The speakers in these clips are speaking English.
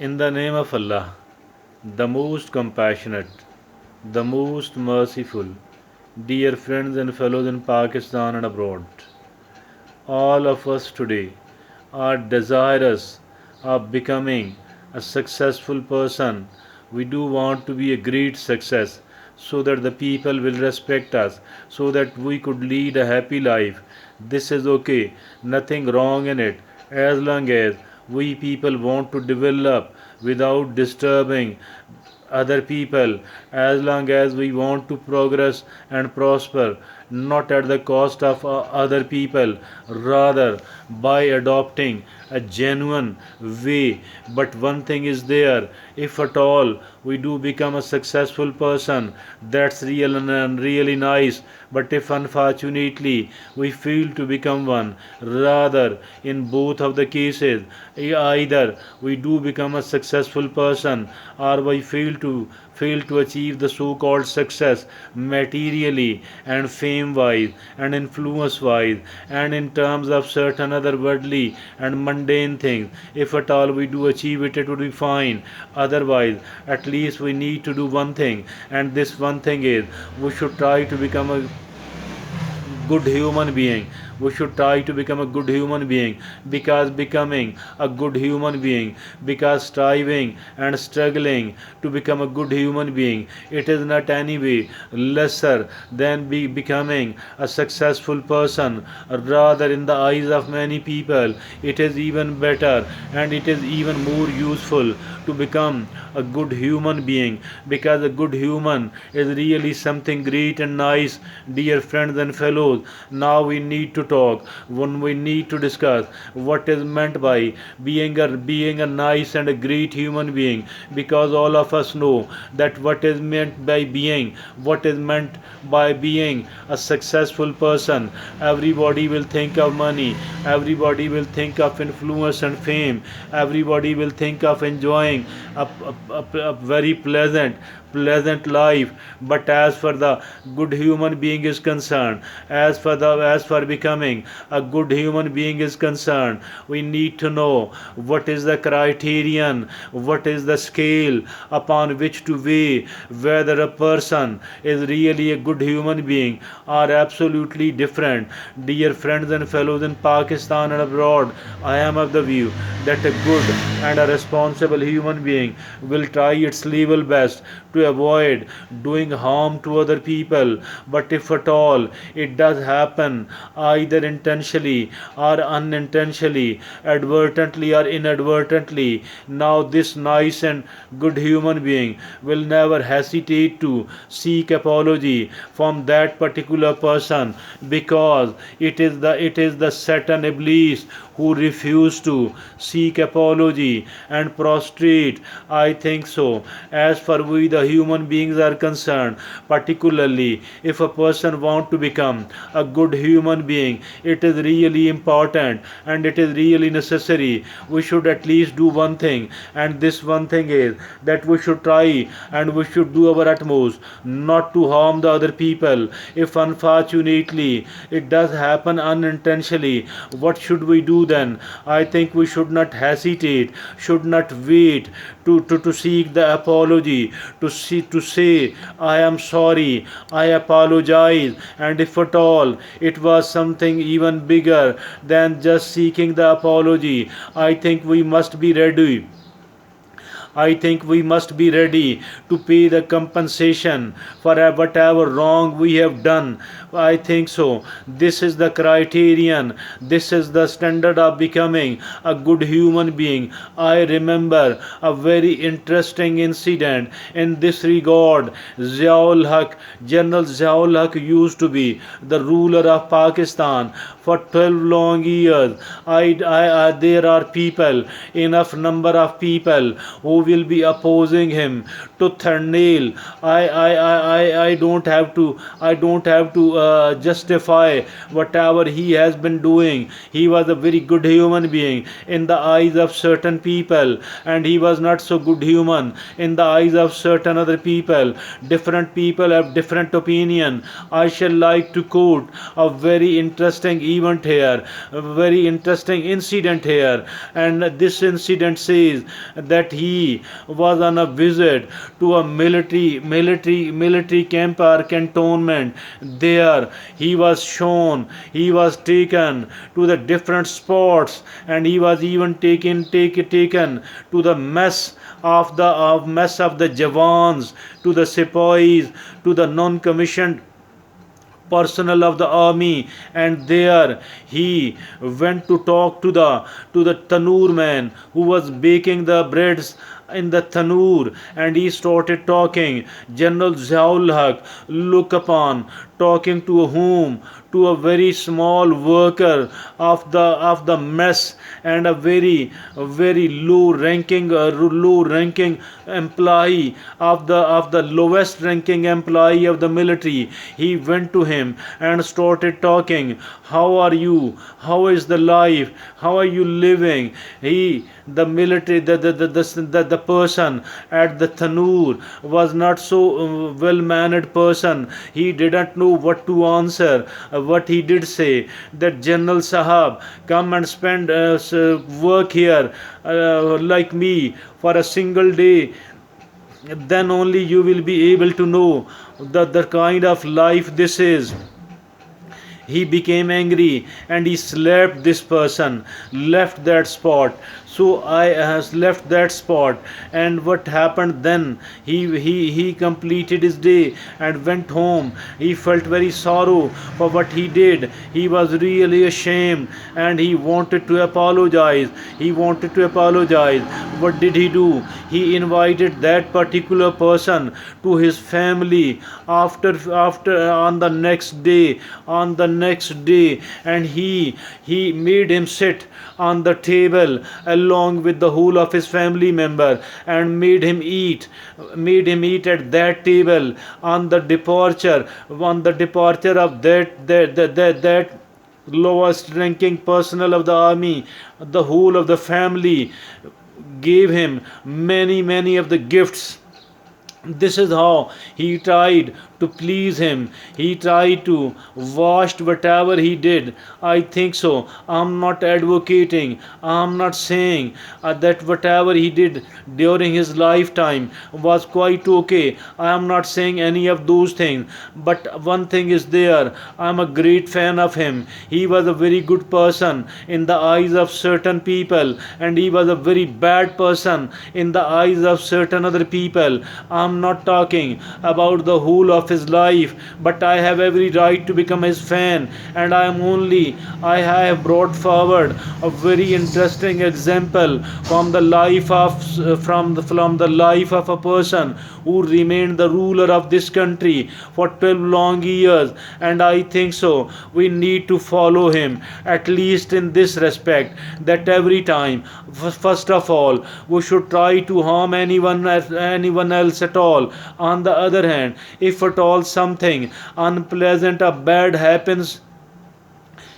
In the name of Allah, the most compassionate, the most merciful, dear friends and fellows in Pakistan and abroad, all of us today are desirous of becoming a successful person. We do want to be a great success so that the people will respect us, so that we could lead a happy life. This is okay, nothing wrong in it, as long as we people want to develop without disturbing other people, as long as we want to progress and prosper, not at the cost of other people, rather by adopting a genuine way. But one thing is there, if at all we do become a successful person, that's real and really nice. But if unfortunately we fail to become one, rather in both of the cases, either we do become a successful person or we fail to achieve the so-called success materially and fame-wise and influence-wise and in terms of certain other worldly and mundane things. If at all we do achieve it, it would be fine. Otherwise, at least we need to do one thing, and this one thing is we should try to become a good human being. We should try to become a good human being, because becoming a good human being, because striving and struggling to become a good human being, it is not any way lesser than becoming a successful person. Rather, in the eyes of many people, it is even better and it is even more useful to become a good human being, because a good human is really something great and nice. Dear friends and fellows, now we need to talk, when we need to discuss what is meant by being a nice and a great human being, because all of us know that what is meant by being a successful person. Everybody will think of money, everybody will think of influence and fame, everybody will think of enjoying a very pleasant life. But as for the good human being is concerned, as for becoming a good human being is concerned, we need to know what is the criterion, what is the scale upon which to weigh whether a person is really a good human being or absolutely different. Dear friends and fellows in Pakistan and abroad, I am of the view that a good and a responsible human being will try its level best to avoid doing harm to other people. But if at all it does happen, either intentionally or unintentionally, advertently or inadvertently, now this nice and good human being will never hesitate to seek apology from that particular person, because it is the Satan Iblis who refuse to seek apology and prostrate. I think so. As for we the human beings are concerned, particularly if a person want to become a good human being, it is really important and it is really necessary. We should at least do one thing, and this one thing is that we should try and we should do our utmost not to harm the other people. If unfortunately it does happen unintentionally, what should we do then? I think we should not hesitate, should not wait to seek the apology, to say, I am sorry, I apologize. And if at all it was something even bigger than just seeking the apology, I think we must be ready. I think we must be ready to pay the compensation for whatever wrong we have done. I think so. This is the criterion. This is the standard of becoming a good human being. I remember a very interesting incident in this regard. Zia Ul Haq, General Zia Ul Haq used to be the ruler of Pakistan for 12 long years. There are people, enough number of people who will be opposing him tooth and nail. I don't have to justify whatever he has been doing. He was a very good human being in the eyes of certain people, and he was not so good human in the eyes of certain other people. Different people have different opinion. I shall like to quote a very interesting event here, a very interesting incident here. And this incident says that he was on a visit to a military camp or cantonment. There he was shown, he was taken to the different spots, and he was even taken to the mess of the Javans, to the Sepoys, to the non-commissioned personnel of the army. And there he went to talk to the tannoor man who was baking the breads in the tannoor, and he started talking. General Zia Ul Haq look upon, talking to whom? To a very small worker of the mess, and a very low ranking employee of the lowest ranking employee of the military. He went to him and started talking. How are you? How is the life? How are you living? He, the military, the person at the tannoor was not so well mannered person. He didn't know what to answer. What he did say, that General Sahab, come and spend work here like me for a single day, then only you will be able to know the kind of life this is. He became angry and he slapped this person, left that spot. So I has left that spot. And what happened then? He completed his day and went home. He felt very sorrow for what he did. He was really ashamed and he wanted to apologize. He wanted to apologize. What did he do? He invited that particular person to his family after on the next day, and he made him sit on the table along with the whole of his family member, and made him eat at that table. On the departure of that lowest ranking personnel of the army, the whole of the family gave him many of the gifts. This is how he tried to please him. He tried to wash whatever he did. I think so. I'm not advocating, I'm not saying that whatever he did during his lifetime was quite okay. I am not saying any of those things. But one thing is there, I'm a great fan of him. He was a very good person in the eyes of certain people, and he was a very bad person in the eyes of certain other people. I'm not talking about the whole of his life, but I have every right to become his fan, and I have brought forward a very interesting example from the life of from the life of a person who remained the ruler of this country for 12 long years. And I think so we need to follow him, at least in this respect, that every time, first of all, we should try to harm anyone else at all. On the other hand, if at all something unpleasant or bad happens,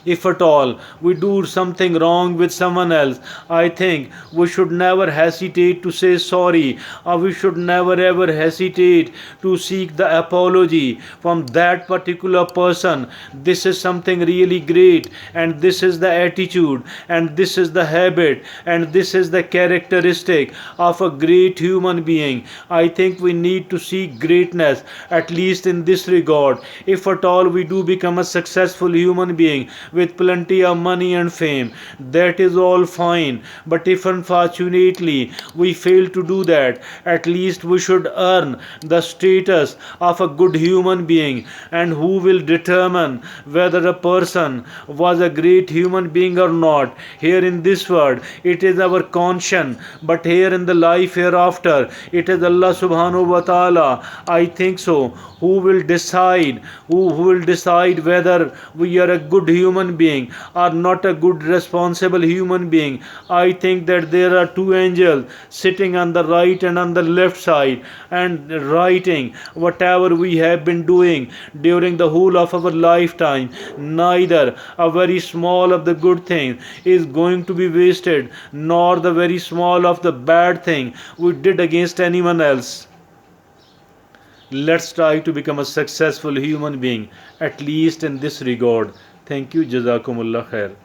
if at all we do something wrong with someone else, I think we should never hesitate to say sorry, or we should never ever hesitate to seek the apology from that particular person. This is something really great, and this is the attitude, and this is the habit, and this is the characteristic of a great human being. I think we need to seek greatness, at least in this regard. If at all we do become a successful human being with plenty of money and fame, that is all fine. But if unfortunately we fail to do that, at least we should earn the status of a good human being. And who will determine whether a person was a great human being or not? Here in this world, it is our conscience, but here in the life hereafter, it is Allah subhanahu wa ta'ala. I think so. Who will decide? Who will decide whether we are a good human being or not a good responsible human being? I think that there are two angels sitting on the right and on the left side, and writing whatever we have been doing during the whole of our lifetime. Neither a very small of the good thing is going to be wasted, nor the very small of the bad thing we did against anyone else. Let's try to become a successful human being, at least in this regard. Thank you. Jazakumullah khair.